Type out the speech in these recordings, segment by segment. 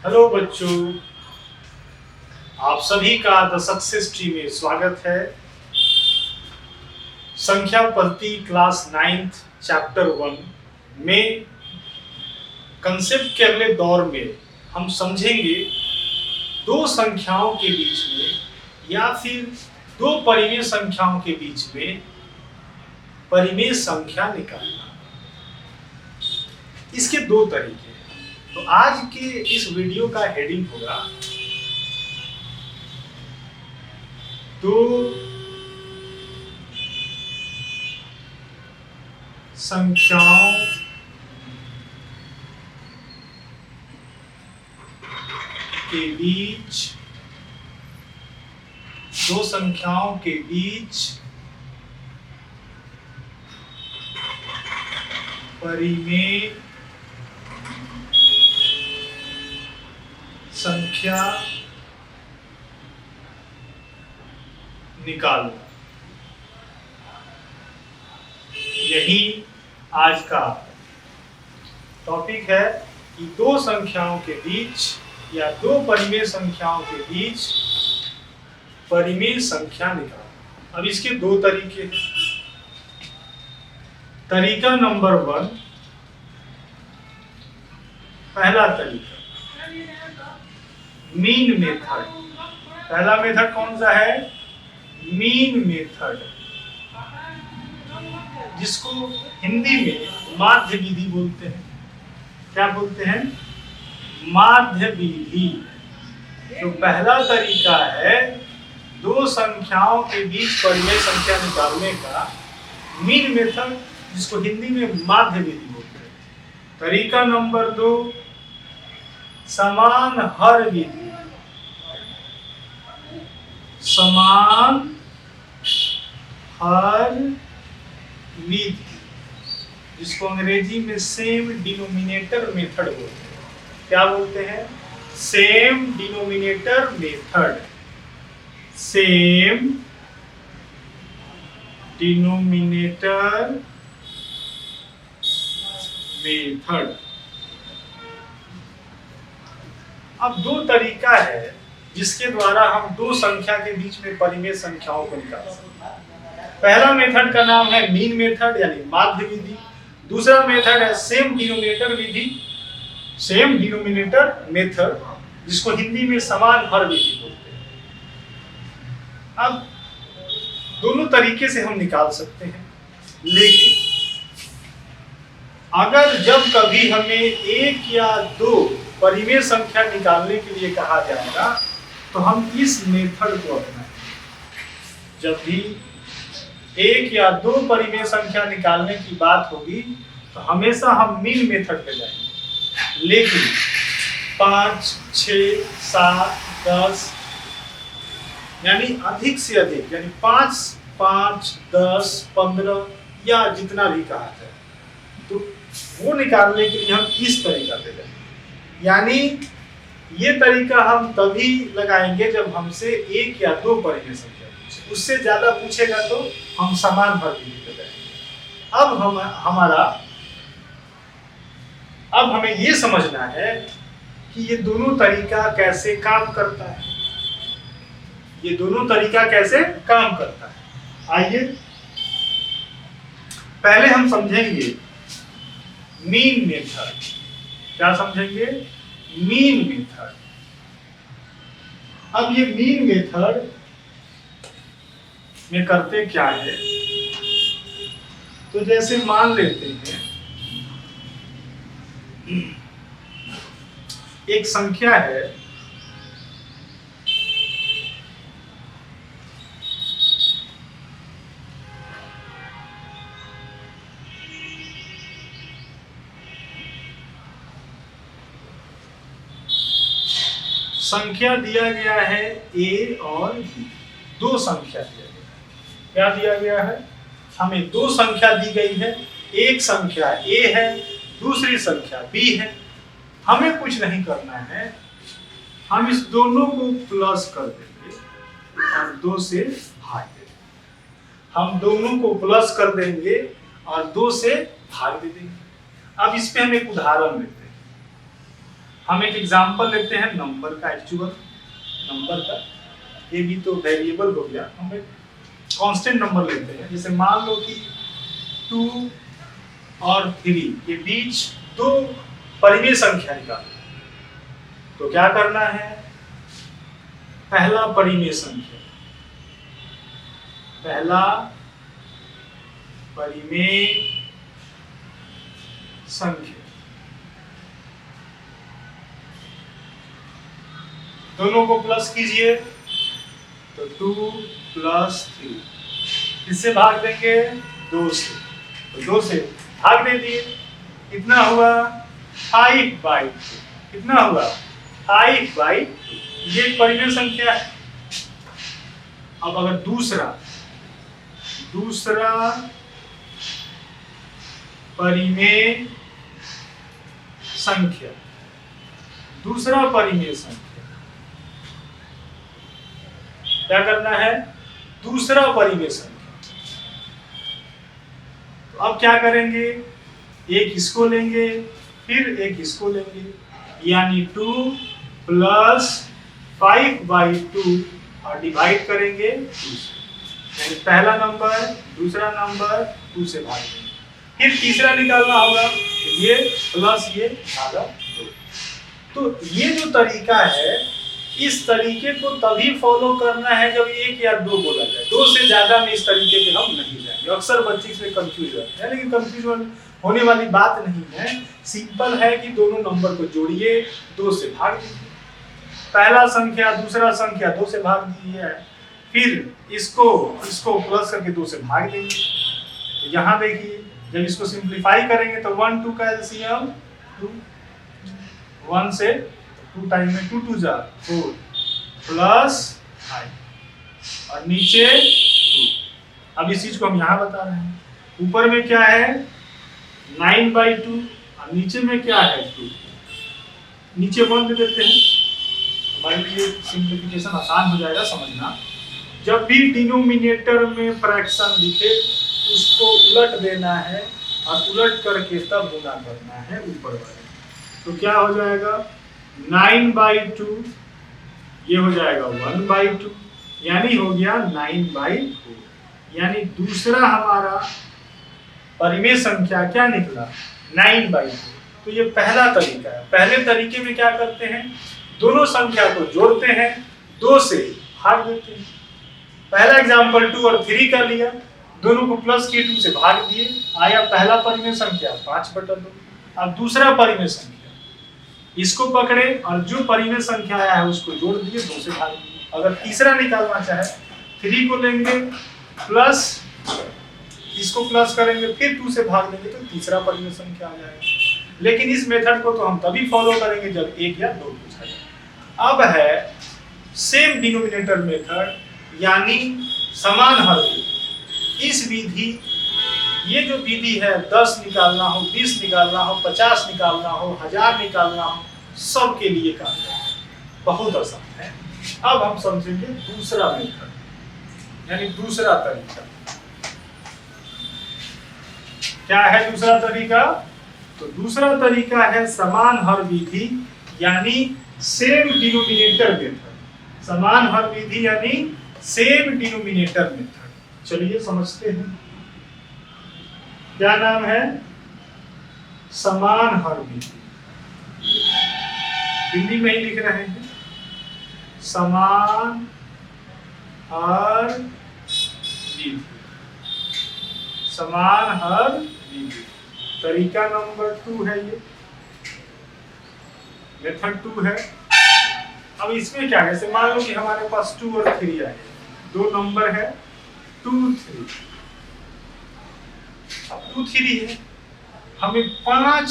Hello बच्चों, आप सभी का द सक्सेस ट्री में स्वागत है। संख्या पद्धति क्लास 9th चैप्टर 1 में कंसेप्ट के अगले दौर में हम समझेंगे दो संख्याओं के बीच में या फिर दो परिमेय संख्याओं के बीच में परिमेय संख्या निकालना। इसके दो तरीके हैं। तो आज के इस वीडियो का हेडिंग होगा दो संख्याओं के बीच परिमेय संख्या निकालना। यही आज का टॉपिक है कि दो संख्याओं के बीच या दो परिमेय संख्याओं के बीच परिमेय संख्या निकालना। अब इसके दो तरीके हैं। तरीका नंबर 1, पहला तरीका मीन मेथड। पहला मेथड कौन सा है? मीन मेथड, जिसको हिंदी में माध्य विधि बोलते हैं। क्या बोलते हैं? माध्य विधि। तो पहला तरीका है दो संख्याओं के बीच परिमेय संख्या निकालने का मीन मेथड, जिसको हिंदी में माध्य विधि बोलते हैं। तरीका नंबर 2, समान हर विधि। समान हर विधि, जिसको अंग्रेजी में सेम डिनोमिनेटर मेथड बोलते हैं। क्या बोलते हैं? Same denominator method. Same denominator method. अब दो तरीका है जिसके द्वारा हम दो संख्या के बीच में परिमेय संख्याओं को निकाल सकते हैं। पहला मेथड का नाम है मीन मेथड यानी माध्य विधि। दूसरा मेथड है सेम डिनोमिनेटर विधि, सेम डिनोमिनेटर मेथड, जिसको हिंदी में समान हर विधि बोलते हैं। अब दोनों तरीके से हम निकाल सकते हैं, लेकिन अगर जब कभी हमें एक या दो परिमेय संख्या निकालने के लिए कहा जाएगा तो हम इस मेथड को अपनाएं। जब भी एक या दो परिमेय संख्या निकालने की बात होगी तो हमेशा हम मीन मेथड पे जाएंगे। लेकिन 5, 6, 7, 10 यानी अधिक से अधिक, यानी 5, 5, 10, 15 या जितना भी कहा जाए, तो वो निकालने के लिए हम इस तरीका पे जाएंगे। यानी ये तरीका हम तभी लगाएंगे जब हमसे एक या दो परिमेय संख्या पूछे। उससे ज्यादा पूछेगा तो हम समान हर विधि पे जाएंगे। अब हमें ये समझना है कि ये दोनों तरीका कैसे काम करता है। ये दोनों तरीका कैसे काम करता है, आइए पहले हम समझेंगे मीन मेथड। क्या समझेंगे? Mean method. अब ये मीन मेथड में करते क्या है? तो जैसे मान लेते हैं एक संख्या है संख्या दिया गया है a और b। दो संख्या दिया गया है। क्या दिया गया है? हमें दो संख्या दी गई है। एक संख्या a है, दूसरी संख्या b है। हमें कुछ नहीं करना है, हम इस दोनों को प्लस कर देंगे और 2 से भाग देंगे। हम दोनों को प्लस कर देंगे और 2 से भाग दे देंगे। अब इस पे हम एक उदाहरण लेते हैं। हम एक एग्जांपल लेते हैं नंबर का, एक्चुअल नंबर का। ये भी तो वेरिएबल हो गया, हम एक कांस्टेंट नंबर लेते हैं। जैसे मान लो कि 2 और 3 के बीच दो परिमेय संख्या निकालो। तो क्या करना है, पहला परिमेय संख्या, पहला परिमेय संख्या, दोनों को प्लस कीजिए तो 2 + 3, इससे भाग देंगे 2 से, तो 2 से भाग दे दिए, कितना हुआ 5/2, कितना हुआ 5/2, ये परिमेय संख्या है। अब अगर दूसरा परिमेय संख्या, दूसरा परिमेय संख्या क्या करना है, दूसरा परिमेय संख्या। तो अब क्या करेंगे, एक इसको लेंगे फिर एक इसको लेंगे, यानी 2 + 5/2 और डिवाइड करेंगे 2 से, यानी पहला नंबर दूसरा नंबर 2 से भाग देंगे। फिर तीसरा निकालना होगा, ये प्लस ये भागा 2। तो ये जो तरीका है, इस तरीके को तभी फॉलो करना है जब 1 या 2 बोला जाए। 2 से ज्यादा में इस तरीके पे हम नहीं जाएंगे। अक्सर बच्चे इसमें कंफ्यूज रहते हैं, लेकिन कंफ्यूज होने वाली बात नहीं है। सिंपल है कि दोनों नंबर को जोड़िए, 2 से भाग दीजिए, पहला संख्या दूसरा संख्या 2 से भाग दीजिए, फिर इसको प्लस करके 2 से भाग देंगे। तो यहाँ देखिए, जब इसको सिंप्लीफाई करेंगे तो 1 2 का एलसीएम 2, 1 से 2 टाइम में 2 2 जा 4 + 5 और नीचे 2। अब इस चीज को हम यहाँ बता रहे हैं, ऊपर में क्या है 9/2 और नीचे में क्या है 2, नीचे 1 दे देते हैं, हमारे लिए सिंप्लीफिकेशन आसान हो जाएगा समझना। जब भी डिनोमिनेटर में फ्रैक्शन दिखे उसको उलट देना है और उलट करके तब गुणा करना है ऊपर वाले। तो क्या हो जाएगा 9/2, ये हो जाएगा 1/2, यानी हो गया 9/4, यानी दूसरा हमारा परिमेय संख्या क्या निकला 9/4। तो ये पहला तरीका है। पहले तरीके में क्या करते हैं, दोनों संख्या को जोड़ते हैं, 2 से भाग देते हैं। पहला एग्जांपल 2 और 3 का लिया, दोनों को प्लस किए 2 से भाग दिए, आया पहला परिमेय संख्या 5/2। अब दूसरा परिमेय संख्या, इसको पकड़े और जो परिमेय संख्या आया है उसको जोड़ दिए, 2 से भाग दिए। अगर तीसरा निकालना चाहे 3 को लेंगे प्लस, इसको प्लस करेंगे फिर 2 से भाग देंगे तो तीसरा परिमेय संख्या आ जाएगा। लेकिन इस मेथड को तो हम तभी फॉलो करेंगे जब 1 या 2 पूछा जाए। अब है सेम डिनोमिनेटर मेथड, यानी समान हर विधि। इस विधि, ये जो विधि है 10 निकालना हो, 20 निकालना हो, 50 निकालना हो, 1000 निकालना हो, सब के लिए काम है, बहुत आसान है। अब हम समझेंगे दूसरा मेथड, यानी दूसरा तरीका। क्या है दूसरा तरीका? तो दूसरा तरीका है समान हर विधि, यानी सेम डिनोमिनेटर मेथड। समान हर विधि यानी सेम डिनोमिनेटर मेथड। चलिए समझते हैं, क्या नाम है? समान हर विधि। हिंदी में ही लिख रहे हैं, समान हर विधि। समान हर विधि तरीका नंबर 2 है, ये मेथड 2 है। अब इसमें क्या है, जैसे मान लो कि हमारे पास 2 और 3 आए, दो नंबर है 2 3। अब 2 3 है, हमें 5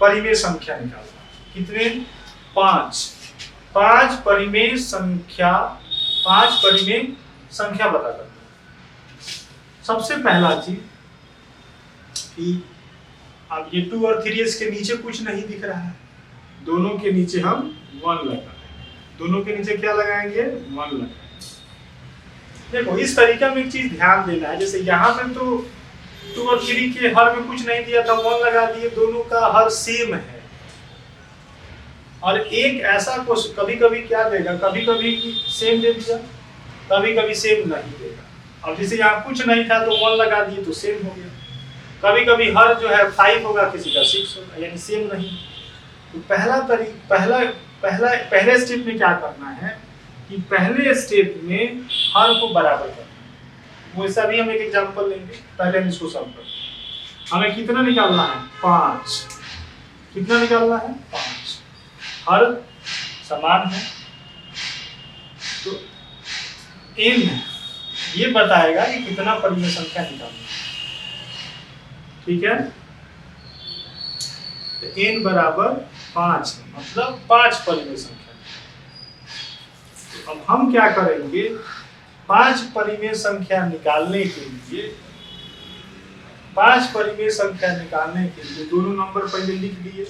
परिमेय संख्या निकालना। कितने? 5 परिमेय संख्या, 5 परिमेय संख्या बता करना। सबसे पहला चीज कि अब ये 2 और 3 इसके नीचे कुछ नहीं दिख रहा है, दोनों के नीचे हम 1 लगाएंगे। दोनों के नीचे क्या लगाएंगे? 1 लगाएंगे। देखो इस तरीका में एक चीज ध्यान देना है, जैसे यहाँ पे तो 2 और 3 के हर में कुछ नहीं दिया था, 1 लगा दिए, दोनों का हर सेम है। और एक ऐसा क्वेश्चन कभी कभी क्या देगा, कभी कभी सेम दे दिया, कभी कभी सेम नहीं देगा। अब जैसे यहाँ कुछ नहीं था तो 1 लगा दिए तो सेम हो गया। कभी कभी हर जो है 5 होगा, किसी का 6 होगा, यानी सेम नहीं। तो पहले स्टेप में क्या करना है कि पहले स्टेप में हर को बराबर करना है। वैसा भी हम एक एग्जांपल लेंगे, पहले हम इसको सॉल्व करते हैं। हमें कितना निकालना है? 5। कितना निकालना है? 5। हर समान है तो n ये बताएगा कि कितना परिमेय संख्या निकालना है। ठीक है, तो n बराबर 5 मतलब 5 परिमेय संख्या। तो अब हम क्या करेंगे, 5 परिमेय संख्या निकालने के लिए 5 परिमेय संख्या निकालने के लिए दोनों नंबर पहले लिख दिए,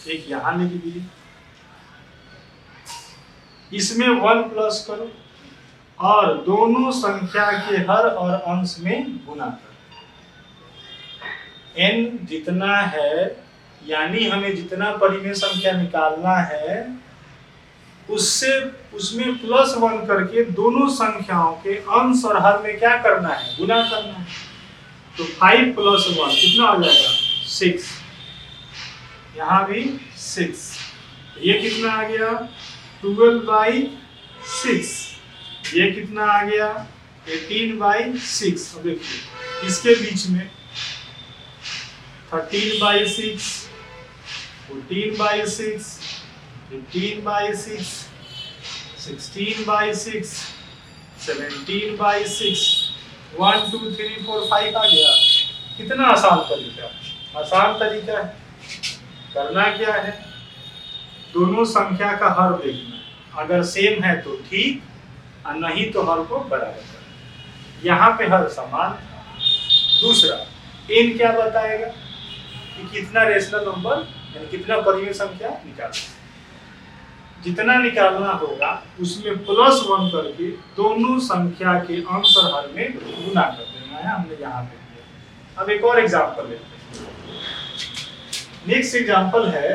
एक यहां लिख दिए, इसमें 1 प्लस करो और दोनों संख्या के हर और अंश में गुना करो। n जितना है यानी हमें जितना परिमेय संख्या निकालना है उसमें +1 करके दोनों संख्याओं के अंश और हर में क्या करना है? गुना करना है। तो 5 + 1 कितना हो जाएगा? 6। यहाँ भी 6। ये कितना आ गया? 12/6। ये कितना आ गया? 18/6। अब देखिए इसके बीच में 13/6, 14/6, 15/6, 16/6, 17/6, 1 2 3 4 5 आ गया। कितना आसान तरीका, आसान तरीका है। करना क्या है, दोनों संख्या का हर देखना है, अगर सेम है तो ठीक और नहीं तो हर को बराबर करना। यहाँ पे हर समान। दूसरा n क्या बताएगा कि कितना रेशनल नंबर यानी कितना परिमेय संख्या निकालना। जितना निकालना होगा उसमें +1 करके दोनों संख्या के अंश और हर में गुना कर देना है। हमने यहाँ पे किया। अब एक और एग्जांपल लेते हैं। नेक्स्ट एग्जांपल है,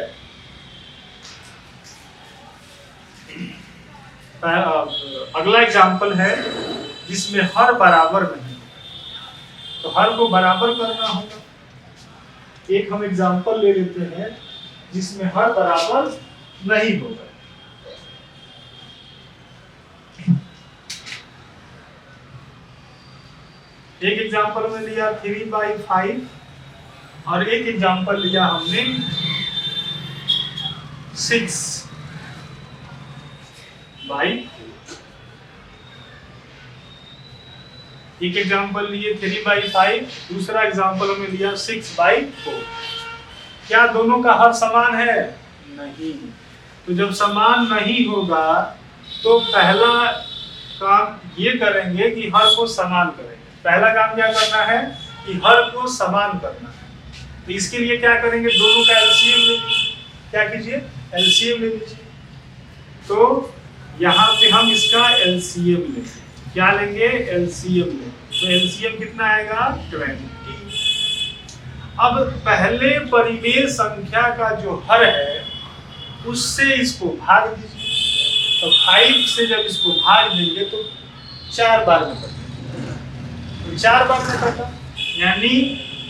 अगला एग्जांपल है जिसमें हर बराबर नहीं, तो हर को बराबर करना होगा। एक हम एग्जांपल ले लेते हैं जिसमें हर बराबर नहीं होगा। एक एग्जांपल में लिया 3/5 और एक एग्जांपल लिया हमने 6/4। एक एग्जांपल लिए 3/5, दूसरा एग्जांपल हमें लिया 6/4। क्या दोनों का हर समान है? नहीं। तो जब समान नहीं होगा तो पहला काम ये करेंगे कि हर को समान करेंगे। पहला काम क्या करना है कि हर को समान करना है। तो इसके लिए क्या करेंगे, दोनों का एलसीएम ले लीजिए। क्या कीजिए? एलसीएम ले लीजिए। तो यहाँ पे हम इसका एलसीएम लेंगे। क्या लेंगे? एलसीएम लेंगे। तो एलसीएम कितना आएगा? 20। अब पहले परिमेय संख्या का जो हर है उससे इसको भाग दीजिए। तो 5 से जब इसको भाग देंगे तो 4 बार में कटेगा। तो 4 बार में कटा यानी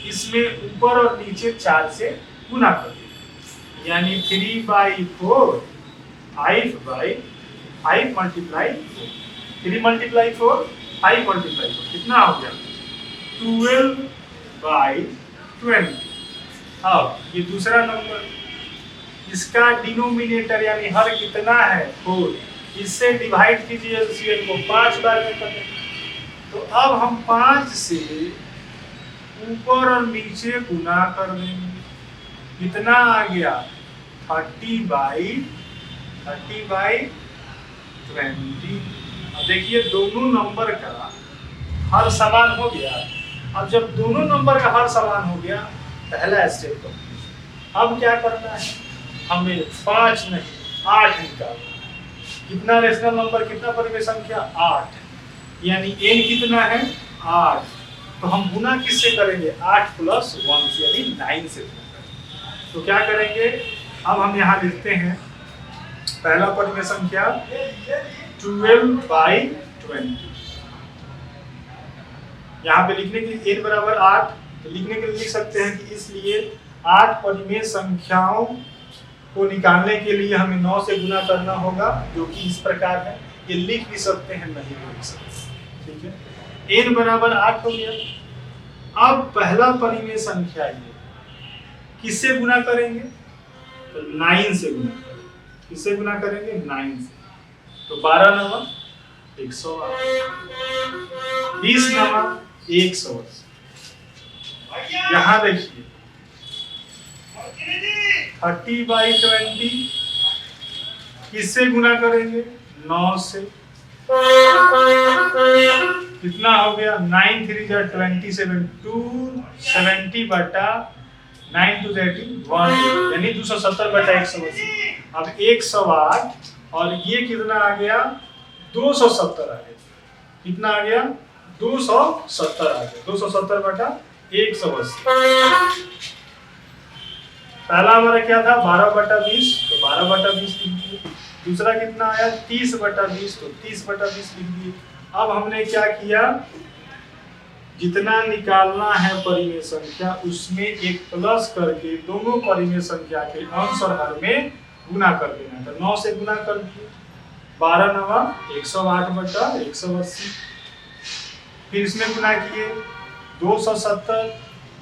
इसमें ऊपर और नीचे 4 से गुना कर देंगे, यानी 3/4 5/5 मल्टीप्लाई 3 मल्टीप्लाई 4 5 मल्टीप्लाई 4 कितना हो गया? 12/20। अब ये दूसरा नंबर, इसका डिनोमिनेटर यानी हर कितना है? 4। इससे डिवाइड कीजिए एलसीएम को, 5 बार में करें। तो अब हम 5 से ऊपर और नीचे गुना कर देंगे। कितना आ गया? 30/20। अब देखिए दोनों नंबर का हर समान हो गया। अब जब दोनों नंबर का हर समान हो गया, पहला स्टेप तो अब क्या करना है, हमें 5 नहीं 8 निकालना। कितना रेशनल नंबर, कितना परिमेय संख्या? 8। यानी n कितना है? 8। तो हम गुना किससे करेंगे? 8 + 1 से, यानी 9 से। तो क्या करेंगे, अब हम यहाँ लिखते हैं पहला परिमेय संख्या 12/20। यहाँ पे लिखने के लिए n बराबर 8, तो लिखने के लिए लिख सकते हैं कि इसलिए 8 परिमेय संख्याओं को निकालने के लिए हमें 9 से गुना करना होगा, जो कि इस प्रकार है। ये लिख भी सकते हैं, नहीं भी लिख सकते, ठीक है। n बराबर 8 हो गया। अब पहला परिमेय संख्या ये किससे गुना करेंगे, तो 9 से गुना करेंगे। किससे गुना करेंगे, 9 से। तो 12 नवा 108, 20 नवा 180। यहाँ देखिए 30/20 किससे गुना करेंगे, 9 से। कितना हो गया, 9 3 जा 27, 270 बटा 9 2 1, यानी 270 बटा 180। अब 108 और ये कितना आ गया, 270 आ गया। कितना आ गया, 270 आ गया। 270 बटा 180। पहला हमारा क्या था, 12/20, तो 12/20 लिख दिए। दूसरा कितना आया, 30/20, तो 30/20 लिख दिए। अब हमने क्या किया, जितना निकालना है परिमेय संख्या उसमें एक प्लस करके दोनों परिमेय संख्या के अंश और हर में गुना कर देना है। तो 9 से गुना कर दिए, 12 नवा 108 बटा 180। फिर इसमें गुना किए 270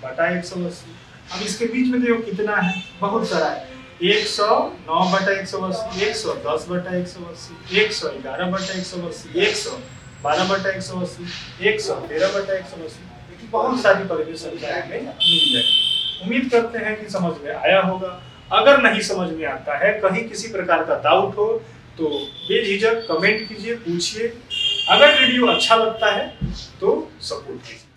बटा 180। अब इसके बीच में देखो कितना है, बहुत सारा है। 109 बटा 180, 110 बटा 180, 111 बटा 180, 112 बटा 180, 113 बटा 180। बहुत सारी परिमेय संख्या हमें मिल जाएगी। उम्मीद करते हैं कि समझ में आया होगा। अगर नहीं समझ में आता है, कहीं किसी प्रकार का डाउट हो तो बेझिझक कमेंट कीजिए, पूछिए। अगर वीडियो अच्छा लगता है तो सपोर्ट कीजिए।